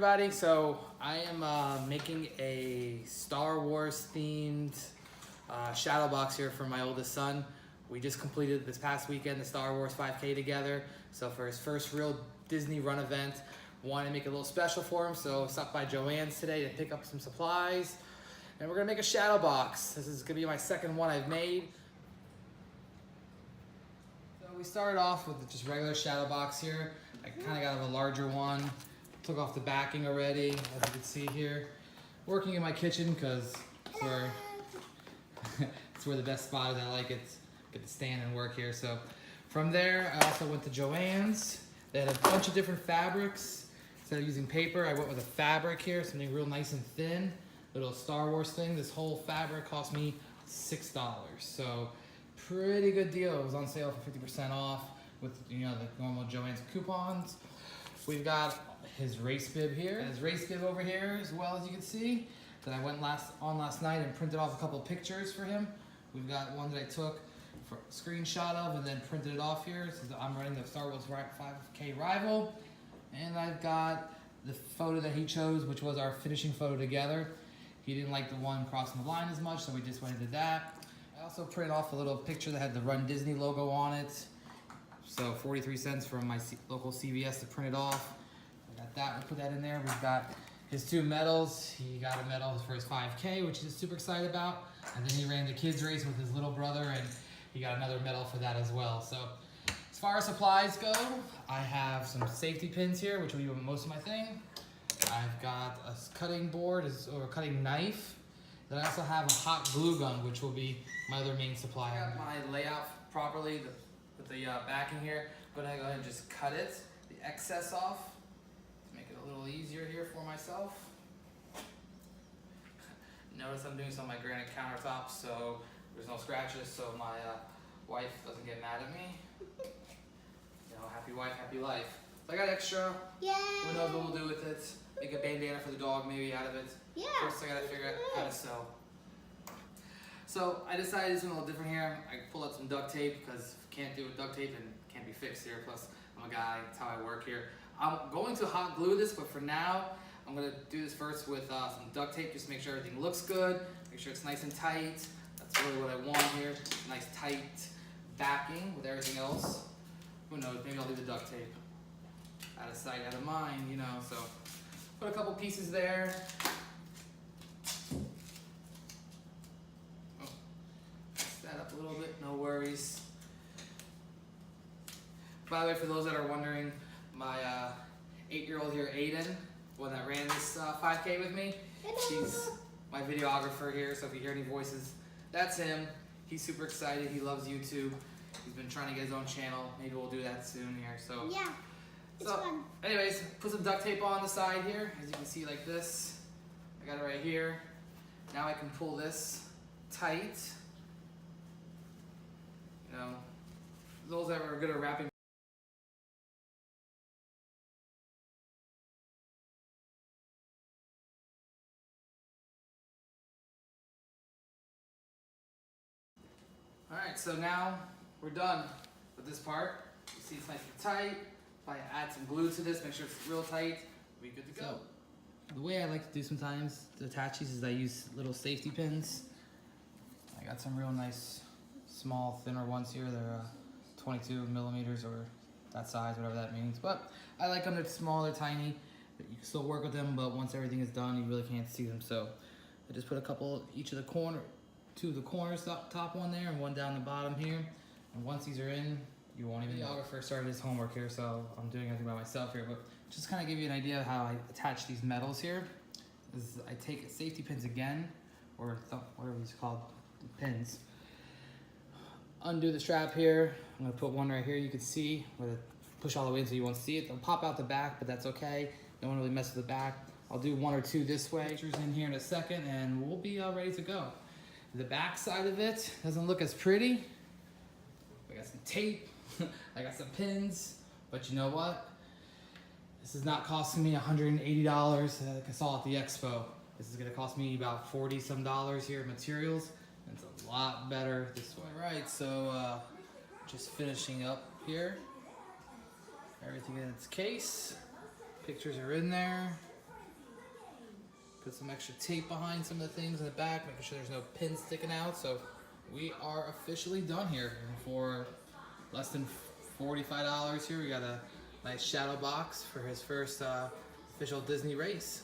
everybody. So I am making a Star Wars themed shadow box here for my oldest son. We just completed this past weekend the Star Wars 5K together. So for his first real Disney run event, wanted to make it a little special for him. So stopped by Joann's today to pick up some supplies. And we're gonna make a shadow box. This is gonna be my second one I've made. So we started off with just regular shadow box here. I kind of got a larger one. Took off the backing already, as you can see here. Working in my kitchen because it's where it's where the best spot is. I like it. Get to stand and work here. So from there, I also went to Joann's. They had a bunch of different fabrics. Instead of using paper, I went with a fabric here, something real nice and thin. Little Star Wars thing. This whole fabric cost me $6. So pretty good deal. It was on sale for 50% off with the normal Joann's coupons. We've got his race bib here, and his race bib over here as well, as you can see, that I went last night and printed off a couple of pictures for him. We've got one that I took for a screenshot of and then printed it off here. So I'm running the Star Wars 5K Rival, and I've got the photo that he chose, which was our finishing photo together. He didn't like the one crossing the line as much, so we just went and did that. I also printed off a little picture that had the Run Disney logo on it. So 43 cents from my local CVS to print it off. We got that, we'll put that in there. We've got his 2 medals. He got a medal for his 5K, which he's super excited about. And then he ran the kids race with his little brother, and he got another medal for that as well. So as far as supplies go, I have some safety pins here, which will be most of my thing. I've got a cutting board or a cutting knife. Then I also have a hot glue gun, which will be my other main supply. I got my layout properly with the backing here. I'm gonna go ahead and just cut it, the excess off, to make it a little easier here for myself. Notice I'm doing some of my granite countertops, so there's no scratches, so my wife doesn't get mad at me. Happy wife, happy life. So I got extra. Yay! Who knows what we'll do with it? Make a bandana for the dog maybe out of it. Yeah. First I gotta figure out how to sew. So I decided to do something a little different here. I pulled out some duct tape because if you can't do it with duct tape, and it can't be fixed here. Plus I'm a guy, that's how I work here. I'm going to hot glue this, but for now, I'm gonna do this first with some duct tape just to make sure everything looks good, make sure it's nice and tight. That's really what I want here. Nice tight backing with everything else. Who knows, maybe I'll do the duct tape. Out of sight, out of mind, so. Put a couple pieces there. Oh, mess that up a little bit, no worries. By the way, for those that are wondering, my 8-year-old here, Aiden, one that ran this 5K with me, he's my videographer here, so if you hear any voices, that's him. He's super excited, he loves YouTube. He's been trying to get his own channel. Maybe we'll do that soon here. So yeah, it's fun. Anyways, put some duct tape on the side here, as you can see, like this. I got it right here. Now I can pull this tight. Those that are good at wrapping. Alright, so now we're done with this part. You see it's nice and tight. If I add some glue to this, make sure it's real tight, we'll be good to go. So, the way I like to do sometimes to attach these is I use little safety pins. I got some real nice, small, thinner ones here. They're 22 millimeters or that size, whatever that means. But I like them, they're small, they're tiny. You can still work with them, but once everything is done, you really can't see them. So I just put a couple each of the corner. 2 of the corners, top one there and one down the bottom here. And once these are in, you won't even know. The videographer started his homework here, so I'm doing everything by myself here. But just kind of give you an idea of how I attach these metals here. Is I take safety pins again, or whatever it's called, pins. Undo the strap here. I'm gonna put one right here. You can see, push all the way in so you won't see it. They'll pop out the back, but that's okay. Don't want to really mess with the back. I'll do 1 or 2 this way. Pictures in here in a second, and we'll be ready to go. The back side of it doesn't look as pretty. I got some tape, I got some pins, but you know what? This is not costing me $180 like I saw at the expo. This is gonna cost me about $40 some here in materials. And it's a lot better this way. All right, so just finishing up here. Everything in its case. Pictures are in there. Put some extra tape behind some of the things in the back, making sure there's no pins sticking out. So we are officially done here. For less than $45 here, we got a nice shadow box for his first official Disney race.